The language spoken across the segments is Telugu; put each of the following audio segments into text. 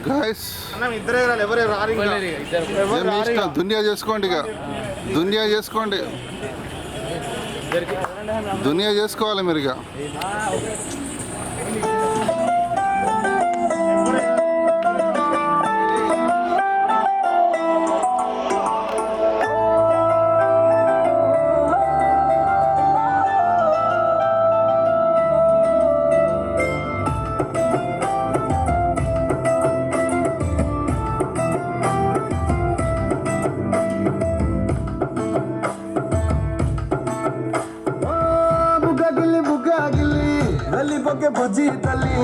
గాయస్ దునియా చేసుకోండి, ఇక దునియా చేసుకోండి, దునియా చేసుకోవాలి మీరు ఇక. వెళ్ళిపోకే బుజ్జి తల్లి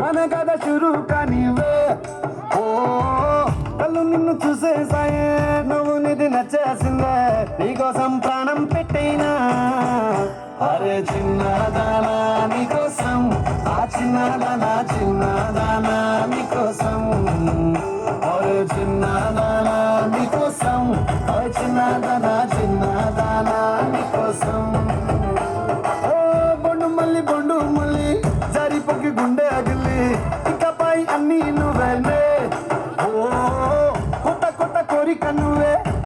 మన కథ షురు కానివే. ఓ కళ్ళు నిన్ను చూసేసాయే, నువ్వు నిధి నచ్చేసిందే, నీకోసం ప్రాణం పెట్టైనా. అరే చిన్నదానా నీకోసం, ఆ చిన్నదానా చిన్న